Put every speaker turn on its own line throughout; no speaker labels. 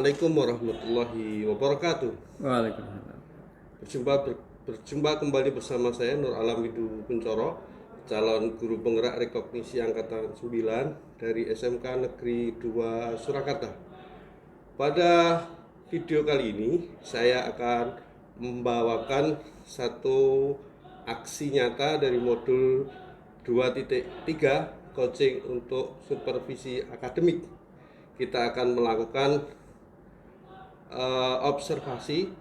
Assalamualaikum warahmatullahi wabarakatuh.
Waalaikumsalam.
Berjumpa kembali bersama saya Nur Alam Widu Kuncoro, calon guru penggerak rekognisi angkatan 9 dari SMK Negeri 2 Surakarta. Pada video kali ini saya akan membawakan satu aksi nyata dari modul 2.3 coaching untuk supervisi akademik. Kita akan melakukan observasi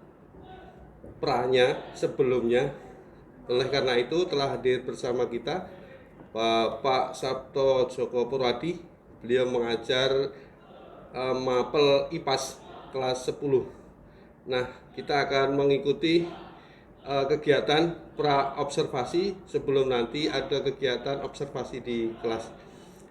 pranya sebelumnya. Oleh karena itu telah hadir bersama kita Pak Sabto Joko Purwadi. Beliau mengajar mapel IPAS kelas 10. Nah, kita akan mengikuti kegiatan pra observasi sebelum nanti ada kegiatan observasi di kelas.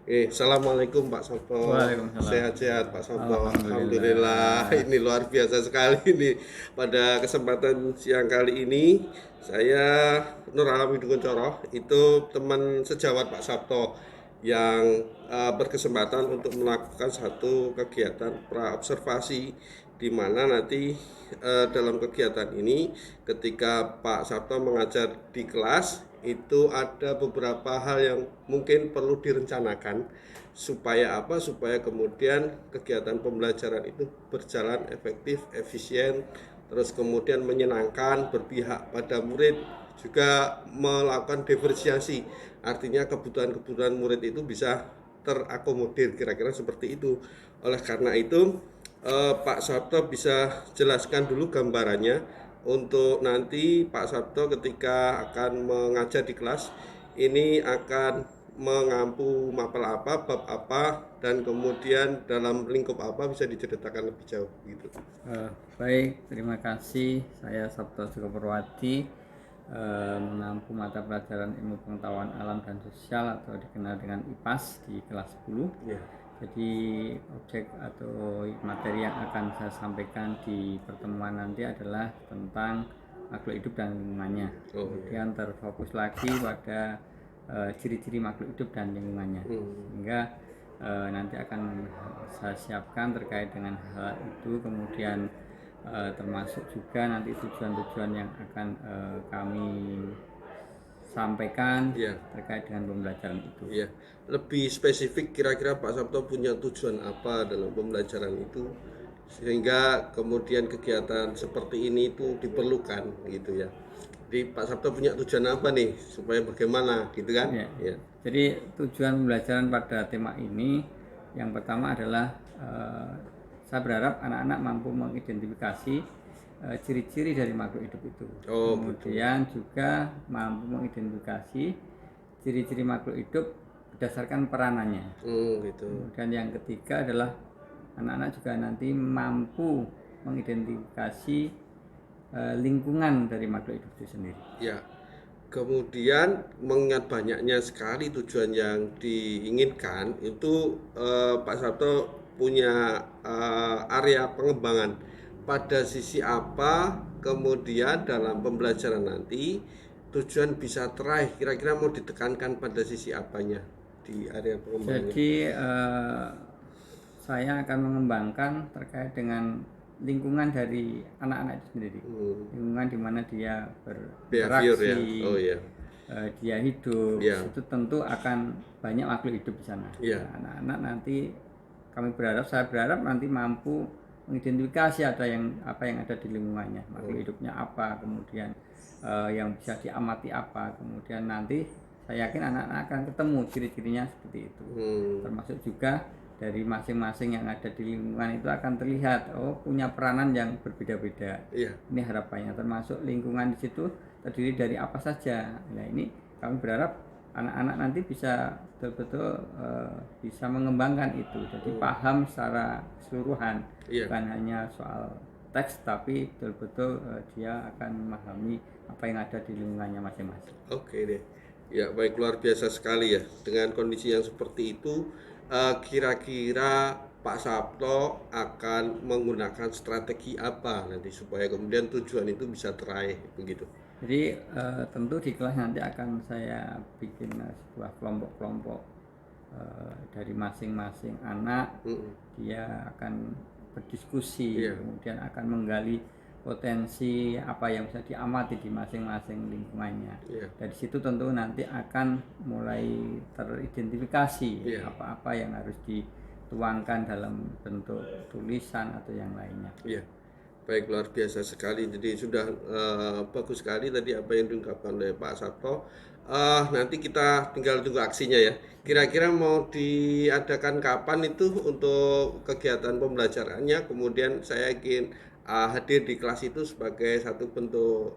Assalamualaikum Pak Sabto.
Waalaikumsalam.
Sehat-sehat Pak Sabto. Alhamdulillah. Ini luar biasa sekali nih. Pada kesempatan siang kali ini saya Nur Alam Widu Kuncoro, itu teman sejawat Pak Sabto yang berkesempatan untuk melakukan satu kegiatan pra observasi, di mana nanti dalam kegiatan ini ketika Pak Sabto mengajar di kelas itu ada beberapa hal yang mungkin perlu direncanakan supaya apa? Supaya kemudian kegiatan pembelajaran itu berjalan efektif, efisien, terus kemudian menyenangkan, berpihak pada murid, juga melakukan diferensiasi. Artinya kebutuhan-kebutuhan murid itu bisa terakomodir, kira-kira seperti itu. Oleh karena itu Pak Sabto bisa jelaskan dulu gambarannya untuk nanti Pak Sabto ketika akan mengajar di kelas ini akan mengampu mapel apa, bab apa, dan kemudian dalam lingkup apa, bisa diceritakan lebih jauh gitu.
Baik, terima kasih. Saya Sabto Joko Purwadi, mengampu mata pelajaran ilmu pengetahuan alam dan sosial atau dikenal dengan IPAS di kelas 10. Jadi objek atau materi yang akan saya sampaikan di pertemuan nanti adalah tentang makhluk hidup dan lingkungannya. Kemudian terfokus lagi pada ciri-ciri makhluk hidup dan lingkungannya, sehingga nanti akan saya siapkan terkait dengan hal itu. Kemudian termasuk juga nanti tujuan-tujuan yang akan kami sampaikan terkait dengan pembelajaran itu.
Lebih spesifik, kira-kira Pak Sabto punya tujuan apa dalam pembelajaran itu sehingga kemudian kegiatan seperti ini itu diperlukan gitu ya. Jadi Pak Sabto punya tujuan apa nih supaya bagaimana gitu kan?
Jadi tujuan pembelajaran pada tema ini yang pertama adalah saya berharap anak-anak mampu mengidentifikasi ciri-ciri dari makhluk hidup itu. Kemudian juga mampu mengidentifikasi ciri-ciri makhluk hidup berdasarkan peranannya. Kemudian yang ketiga adalah anak-anak juga nanti mampu mengidentifikasi lingkungan dari makhluk hidup itu sendiri.
Kemudian mengingat banyaknya sekali tujuan yang diinginkan itu, Pak Sabto punya area pengembangan pada sisi apa kemudian dalam pembelajaran nanti tujuan bisa teraih, kira-kira mau ditekankan pada sisi apanya di area pengembangan?
Jadi saya akan mengembangkan terkait dengan lingkungan dari anak-anak itu sendiri. Lingkungan di mana dia berinteraksi, dia hidup, itu tentu akan banyak makhluk hidup di sana. Anak-anak nanti saya berharap nanti mampu mengidentifikasi apa yang ada di lingkungannya, makhluk hidupnya apa, kemudian yang bisa diamati apa, kemudian nanti saya yakin anak-anak akan ketemu ciri-cirinya seperti itu. Termasuk juga dari masing-masing yang ada di lingkungan itu akan terlihat punya peranan yang berbeda-beda. Ini harapannya, termasuk lingkungan di situ terdiri dari apa saja. Nah, ini kami berharap anak-anak nanti bisa betul-betul bisa mengembangkan itu, jadi paham secara keseluruhan, bukan hanya soal teks, tapi betul-betul dia akan memahami apa yang ada di lingkungannya masing-masing.
Oke deh. Ya, baik, luar biasa sekali ya. Dengan kondisi yang seperti itu, kira-kira Pak Sabto akan menggunakan strategi apa nanti supaya kemudian tujuan itu bisa teraih begitu?
Jadi tentu di kelas nanti akan saya bikin sebuah kelompok-kelompok dari masing-masing anak. Dia akan berdiskusi, kemudian akan menggali potensi apa yang bisa diamati di masing-masing lingkungannya. Dari situ tentu nanti akan mulai teridentifikasi apa-apa yang harus dituangkan dalam bentuk tulisan atau yang lainnya.
Baik, luar biasa sekali. Jadi sudah bagus sekali tadi apa yang diungkapkan oleh Pak Sabto. Nanti kita tinggal tunggu aksinya ya. Kira-kira mau diadakan kapan itu untuk kegiatan pembelajarannya? Kemudian saya ingin hadir di kelas itu sebagai satu bentuk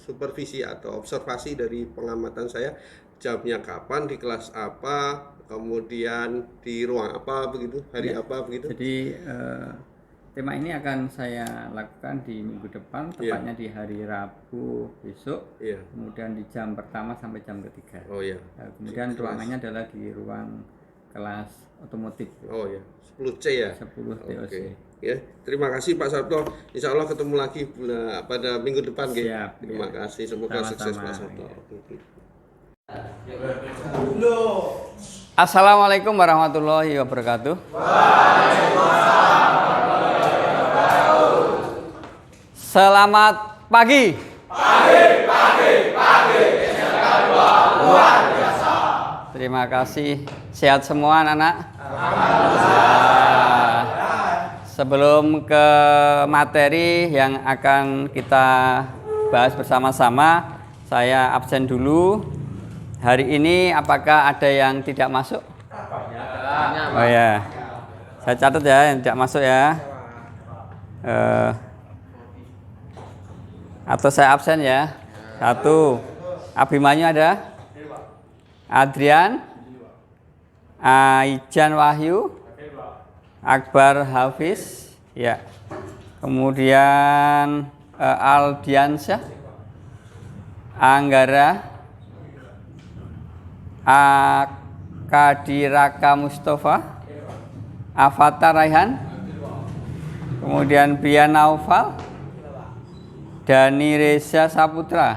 supervisi atau observasi dari pengamatan saya. Jamnya kapan, di kelas apa, kemudian di ruang apa begitu, hari apa begitu.
Jadi tema ini akan saya lakukan di minggu depan, tepatnya di hari Rabu besok, kemudian di jam pertama sampai jam ketiga. Kemudian ruangannya adalah di ruang kelas otomotif.
10C ya?
10 TOC.
Ya, terima kasih Pak Sabto. Insya Allah ketemu lagi pada minggu depan.
Siap,
terima kasih, semoga sukses Pak Sabto.
Assalamualaikum warahmatullahi wabarakatuh. Selamat pagi. Luar biasa. Terima kasih. Sehat semua anak-anak? Sebelum ke materi yang akan kita bahas bersama-sama, saya absen dulu. Hari ini apakah ada yang tidak masuk? Oh ya, saya catat ya yang tidak masuk ya. Atau saya absen ya. 1. Abimanyu ada? Adrian? Aijan Wahyu? Akbar Hafiz? Ya. Kemudian Aldiansyah? Anggara? Kadiraka Mustafa? Avatar Raihan? Kemudian Brian Naufal? Dani Reza Saputra,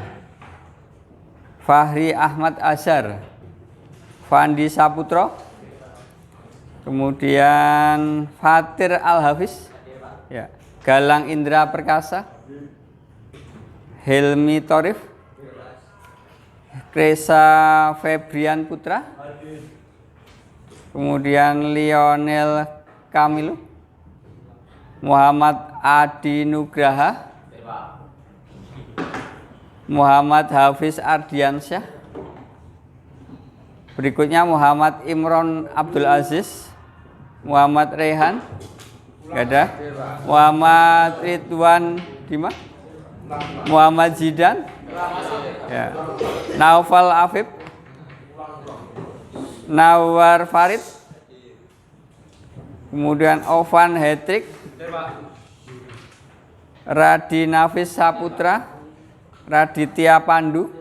Fahri Ahmad Azhar, Fandi Saputro, kemudian Fatir Al-Hafiz, Galang Indra Perkasa, Helmi Torif, Kresa Febrian Putra, kemudian Lionel Kamilu, Muhammad Adi Nugraha, Muhammad Hafiz Ardiansyah, berikutnya Muhammad Imron Abdul Aziz, Muhammad Rehan, gak ada, Muhammad Ridwan Dima, Muhammad Zidan, Naufal Afif, Nawar Farid, kemudian Ovan Hetrik, Radi Nafis Saputra, Raditya Pandu,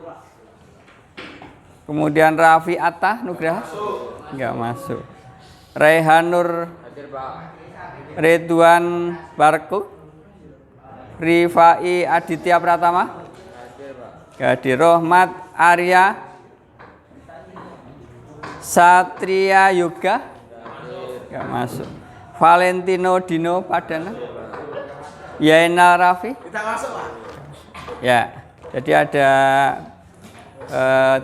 kemudian Raffi Atta Nugraha, enggak masuk. Raihanur Ridwan Barku, Rifai Aditya Pratama, Gadi Rohmat Arya, Satria Yoga, enggak masuk. Valentino Dino Padana, Yaina Raffi, kita masuk Pak. Ya. Jadi ada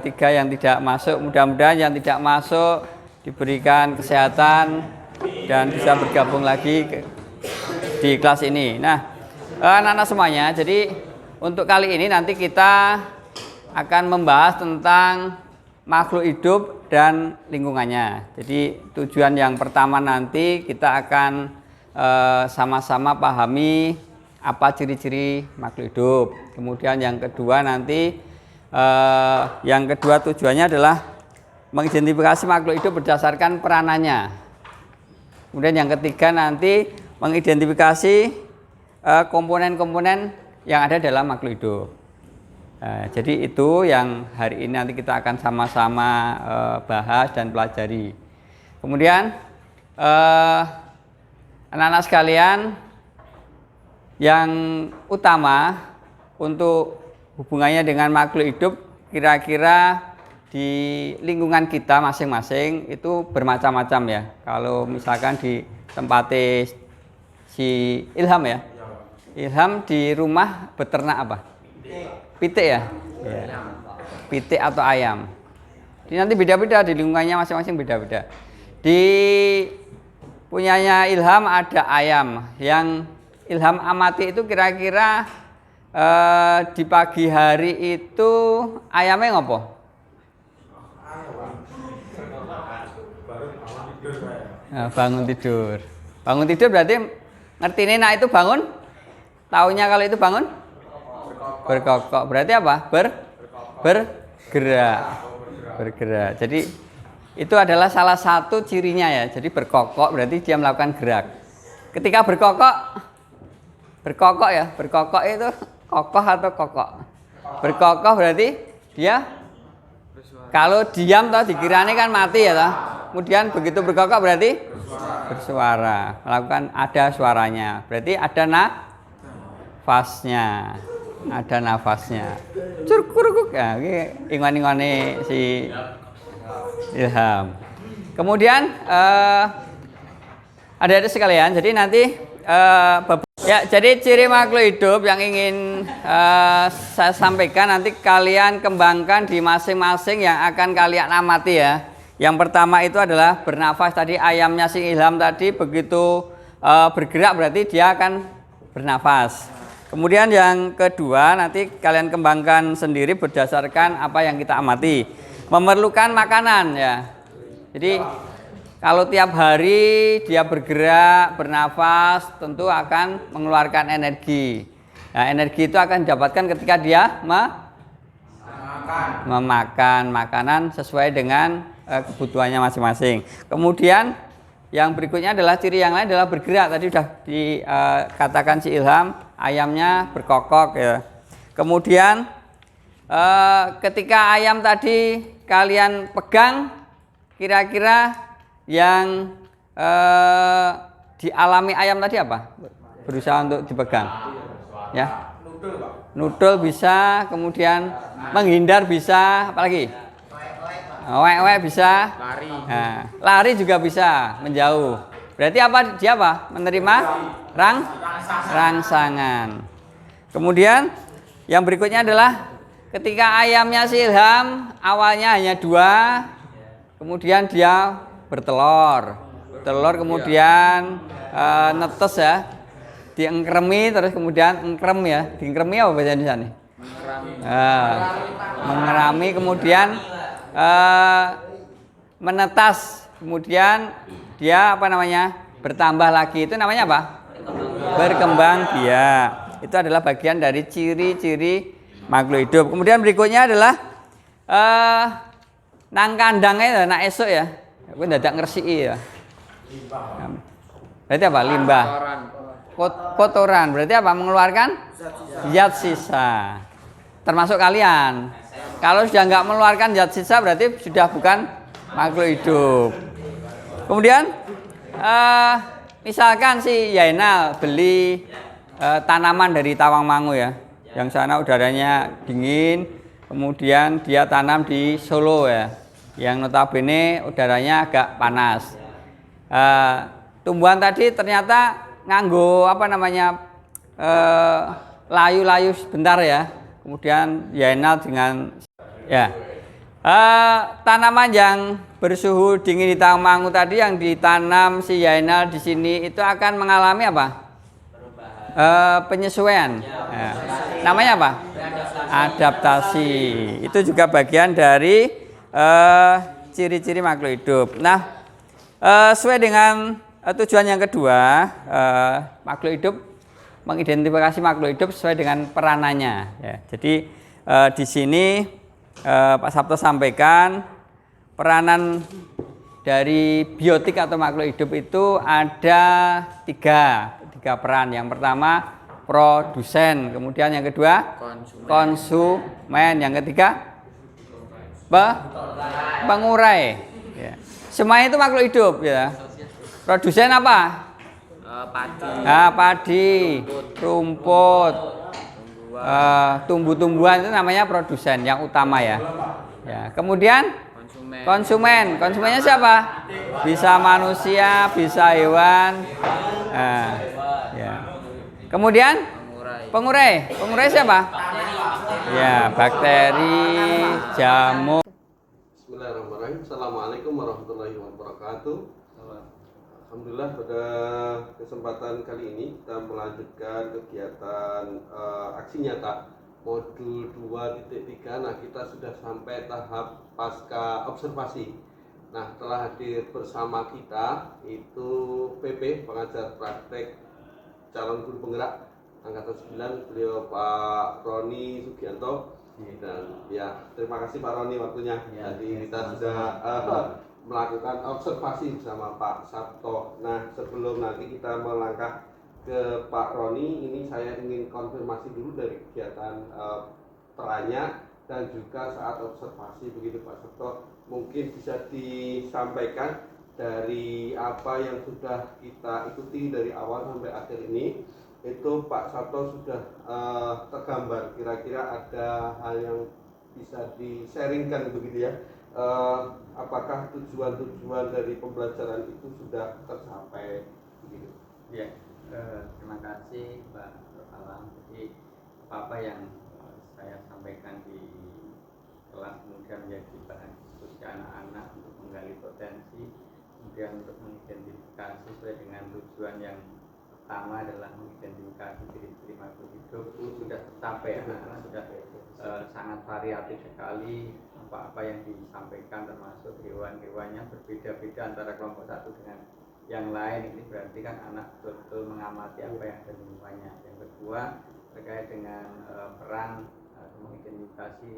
3 yang tidak masuk. Mudah-mudahan yang tidak masuk diberikan kesehatan dan bisa bergabung lagi di kelas ini. Nah, anak-anak semuanya, jadi untuk kali ini nanti kita akan membahas tentang makhluk hidup dan lingkungannya. Jadi tujuan yang pertama nanti kita akan sama-sama pahami apa ciri-ciri makhluk hidup. Kemudian yang kedua nanti tujuannya adalah mengidentifikasi makhluk hidup berdasarkan peranannya. Kemudian yang ketiga nanti mengidentifikasi komponen-komponen yang ada dalam makhluk hidup. Jadi itu yang hari ini nanti kita akan sama-sama bahas dan pelajari. Kemudian anak-anak sekalian, yang utama untuk hubungannya dengan makhluk hidup kira-kira di lingkungan kita masing-masing itu bermacam-macam ya. Kalau misalkan di tempat si Ilham ya. Ilham di rumah beternak apa? Pitik ya? Ya. Pitik atau ayam. Jadi nanti beda-beda di lingkungannya masing-masing beda-beda. Di punyanya Ilham ada ayam. Yang Ilham amati itu kira-kira di pagi hari itu ayamnya ngopo? Nah, bangun tidur. Bangun tidur berarti ngerti nih, nah itu bangun. Taunya kalau itu bangun berkokok. Berarti apa? Bergerak. Jadi itu adalah salah satu cirinya ya. Jadi berkokok berarti dia melakukan gerak. Ketika berkokok ya. Berkokok itu kokoh atau kokok. Berkokok berarti dia kalau diam toh dikiranya kan mati ya toh. Kemudian begitu berkokok berarti bersuara, melakukan ada suaranya. Berarti ada nafasnya. Curkuruk ya, ini ingon-ingone si Ilham. Kemudian adik-adik sekalian, jadi nanti ya, jadi ciri makhluk hidup yang ingin saya sampaikan nanti kalian kembangkan di masing-masing yang akan kalian amati ya. Yang pertama itu adalah bernafas. Tadi ayamnya si Ilham tadi begitu bergerak berarti dia akan bernafas. Kemudian yang kedua nanti kalian kembangkan sendiri berdasarkan apa yang kita amati. Memerlukan makanan ya. Jadi kalau tiap hari dia bergerak, bernafas, tentu akan mengeluarkan energi. Nah, energi itu akan didapatkan ketika dia memakan makanan sesuai dengan kebutuhannya masing-masing. Kemudian yang berikutnya adalah ciri yang lain adalah bergerak. Tadi sudah dikatakan si Ilham, ayamnya berkokok ya. Kemudian ketika ayam tadi kalian pegang, kira-kira yang dialami ayam tadi apa? Berusaha untuk dipegang. Ya. Nudul bisa, kemudian menghindar bisa, apalagi? Wek-wek bisa. Nah, lari juga bisa, menjauh. Berarti apa? Dia apa? Menerima rangsangan. Kemudian yang berikutnya adalah ketika ayamnya si Ilham awalnya hanya 2, kemudian dia bertelur. Kemudian netes ya. Diengkremi terus kemudian engkrem ya. Diengkremi apa bahasa Indonesia nih? Mengerami kemudian menetas, kemudian dia bertambah lagi, itu namanya apa? Berkembang biak. Itu adalah bagian dari ciri-ciri makhluk hidup. Kemudian berikutnya adalah nang kandangnya nak esok ya, aku dadak ngersiki ya. Berarti apa? Limbah, kotoran. Berarti apa? Mengeluarkan zat sisa. Termasuk kalian. Kalau sudah nggak mengeluarkan zat sisa berarti sudah bukan makhluk hidup. Kemudian misalkan si Yainal beli tanaman dari Tawangmangu ya, yang sana udaranya dingin, kemudian dia tanam di Solo ya, yang notabene udaranya agak panas. Tumbuhan tadi ternyata nganggo layu-layu sebentar ya. Kemudian Yainal dengan ya tanaman yang bersuhu dingin di Tawangmangu tadi yang ditanam si Yainal di sini itu akan mengalami apa? Penyesuaian. Ya. Namanya apa? Adaptasi. Itu juga bagian dari ciri-ciri makhluk hidup. Nah, sesuai dengan tujuan yang kedua, makhluk hidup mengidentifikasi makhluk hidup sesuai dengan peranannya. Ya, jadi di sini Pak Sabto sampaikan peranan dari biotik atau makhluk hidup itu ada tiga peran. Yang pertama produsen, kemudian yang kedua konsumen, yang ketiga pengurai. Ya. Semuanya itu makhluk hidup ya. Produsen apa? Padi, rumput, tumbuh-tumbuhan itu namanya produsen yang utama ya. Kemudian konsumennya siapa? Bisa manusia, bisa hewan. Kemudian pengurai siapa? Ya, bakteri, jamur.
Bismillahirrahmanirrahim. Assalamualaikum warahmatullahi wabarakatuh. Alhamdulillah, pada kesempatan kali ini kita melanjutkan kegiatan aksi nyata modul 2.3. Nah, kita sudah sampai tahap pasca observasi. Nah, telah hadir bersama kita itu PP, pengajar praktek calon guru penggerak angkatan 9, beliau Pak Roni Sugianto. Dan ya, terima kasih Pak Roni waktunya. Jadi kita sudah melakukan observasi bersama Pak Sabto. Nah, sebelum nanti kita melangkah ke Pak Roni, ini saya ingin konfirmasi dulu dari kegiatan perannya dan juga saat observasi begitu Pak Sabto. Mungkin bisa disampaikan dari apa yang sudah kita ikuti dari awal sampai akhir ini, itu Pak Sabto sudah tergambar. Kira-kira ada hal yang bisa di-sharingkan begitu ya. Apakah tujuan-tujuan dari pembelajaran itu sudah tercapai begitu?
Ya, terima kasih Pak Alam. Jadi apa yang saya sampaikan di kelas kemudian menjadi bahan diskusi anak-anak untuk menggali potensi, kemudian untuk mengidentifikasi sesuai dengan tujuan yang pertama adalah mengidentifikasi ciri-ciri makhluk hidup, itu sudah tercapai. Anak-anak sudah sangat variatif sekali apa-apa yang disampaikan, termasuk hewan-hewannya berbeda-beda antara kelompok satu dengan yang lain. Ini berarti kan anak betul-betul mengamati apa yang ada di lingkungannya. Yang kedua, terkait dengan peran atau mengidentifikasi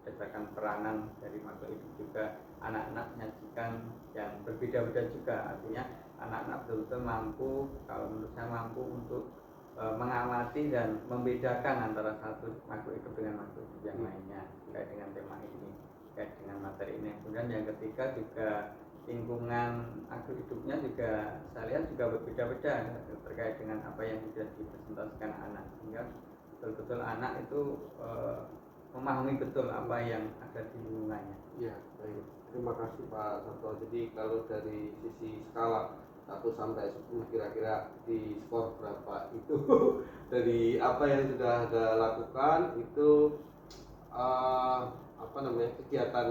berdasarkan peranan dari makhluk hidup juga anak-anak menyajikan yang berbeda-beda juga. Artinya anak-anak betul-betul mampu, kalau menurut saya mampu untuk mengamati dan membedakan antara satu makhluk hidup dengan makhluk hidup yang lainnya terkait dengan tema ini, terkait dengan materi ini. Kemudian yang ketiga juga lingkungan makhluk hidupnya juga saya lihat juga berbeda-beda terkait dengan apa yang sudah dipresentasikan anak, sehingga betul-betul anak itu memahami betul apa yang ada di lingkungannya.
Ya, baik. Terima kasih Pak Sabto. Jadi kalau dari sisi skala 1 sampai 10 kira-kira di skor berapa itu dari apa yang sudah Anda lakukan itu kegiatan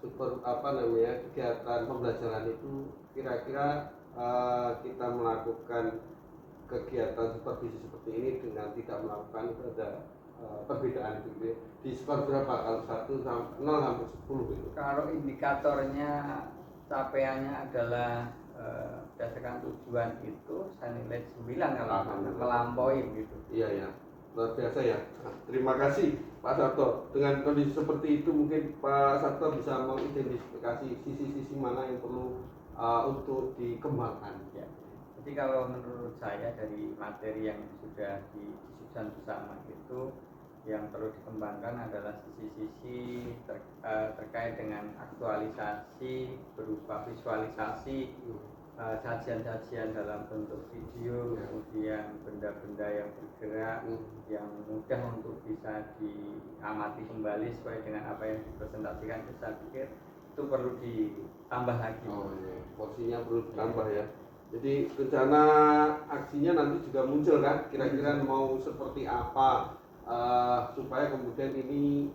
kegiatan pembelajaran itu kira-kira kita melakukan kegiatan supervisi seperti ini dengan tidak melakukan itu ada perbedaan itu di skor berapa kalau 0 sampai 10 itu?
Kalau indikatornya capaiannya adalah berdasarkan tujuan itu saya nilai 9 kalau melampaui gitu.
Iya ya, luar biasa ya. Terima kasih Pak Sabto. Dengan kondisi seperti itu mungkin Pak Sabto bisa mengidentifikasi sisi-sisi mana yang perlu untuk dikembangkan.
Ya. Jadi kalau menurut saya dari materi yang sudah didiskusikan bersama itu yang perlu dikembangkan adalah sisi-sisi terkait dengan aktualisasi berupa visualisasi, sajian-sajian dalam bentuk video, kemudian benda-benda yang bergerak yang mudah untuk bisa diamati kembali sesuai dengan apa yang dipresentasikan. Saya pikir itu perlu ditambah lagi.
Oh iya, porsinya perlu ditambah ya. Jadi rencana aksinya nanti juga muncul kan, kira-kira mau seperti apa supaya kemudian ini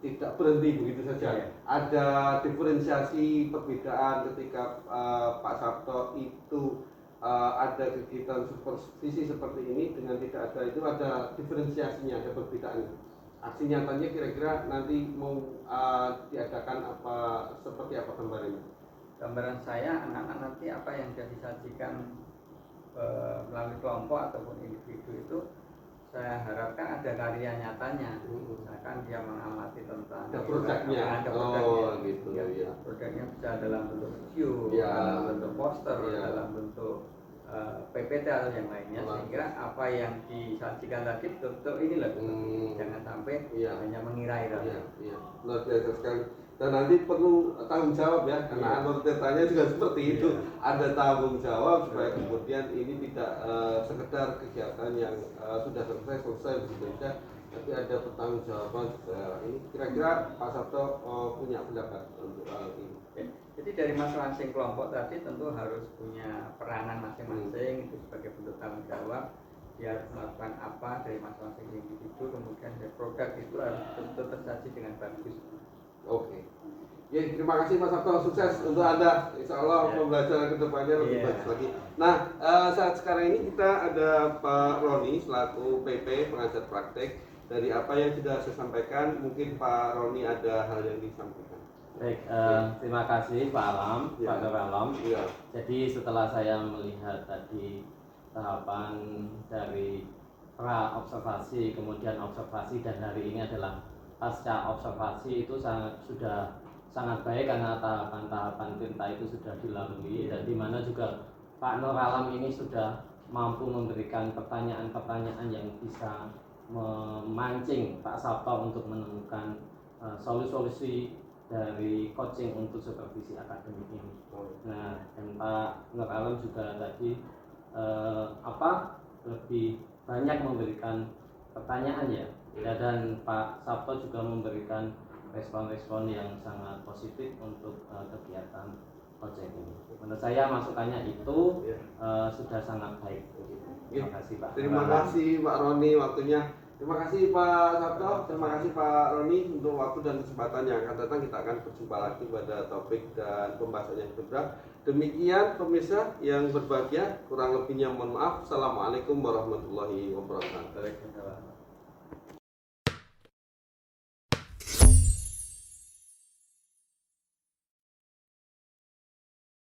tidak berhenti begitu saja. Ya. Ada diferensiasi perbedaan ketika Pak Sabto itu ada kegiatan supervisi seperti ini dengan tidak ada itu ada diferensiasinya, ada perbedaan. Aksi nyatanya kira-kira nanti mau diadakan apa seperti apa gambarannya?
Gambaran saya anak-anak nanti apa yang sudah disajikan melalui kelompok ataupun individu itu saya harapkan ada karya nyatanya. Misalkan dia mengamati tentang
ada produknya,
gitu ya. Produknya bisa dalam bentuk video, dalam bentuk poster, dalam bentuk PPT atau yang lainnya. Saya kira apa yang disajikan tadi betul-betul inilah, jangan sampai hanya mengira-ira.
Luar biasa sekali. Dan nanti perlu tanggung jawab ya, karena anur tirtanya juga seperti itu. Ada tanggung jawab supaya kemudian ini tidak sekedar kegiatan yang sudah selesai begitu saja, tapi ada pertanggungjawaban juga. Ini kira-kira Pak Sabto punya pendapat untuk hal ini.
Jadi dari masing-masing kelompok tadi tentu harus punya peranan masing-masing itu sebagai bentuk tanggung jawab. dia harus melakukan apa dari masing-masing individu, kemudian dari produk itu harus betul tersaji dengan bagus.
Oke. Ya, terima kasih Mas Sabto, sukses untuk Anda. Insya Allah pembelajaran kedepannya lebih bagus lagi. Nah, saat sekarang ini kita ada Pak Roni selaku PP pengajar praktek. Dari apa yang sudah saya sampaikan, mungkin Pak Roni ada hal yang disampaikan.
Baik, terima kasih Pak Alam, Pak Nur Alam. Jadi setelah saya melihat tadi tahapan dari pra observasi, kemudian observasi, dan hari ini adalah pasca observasi, itu sudah sangat baik karena tahapan-tahapan tinta itu sudah dilalui, dan di mana juga Pak Nur Alam ini sudah mampu memberikan pertanyaan-pertanyaan yang bisa memancing Pak Sabto untuk menemukan solusi-solusi dari coaching untuk supervisi akademik ini. Nah, dan Pak Nur Alam juga tadi lebih banyak memberikan pertanyaan ya, dan Pak Sabto juga memberikan respon-respon yang sangat positif untuk kegiatan coaching ini. Menurut saya masukannya itu sudah sangat baik. Terima kasih Pak.
Terima kasih Pak Roni waktunya. Terima kasih Pak Sabto, terima kasih Pak Roni untuk waktu dan kesempatan yang akan datang. Kita akan berjumpa lagi pada topik dan pembahasan yang berbeda. Demikian pemirsa yang berbahagia, kurang lebihnya mohon maaf. Assalamualaikum warahmatullahi wabarakatuh.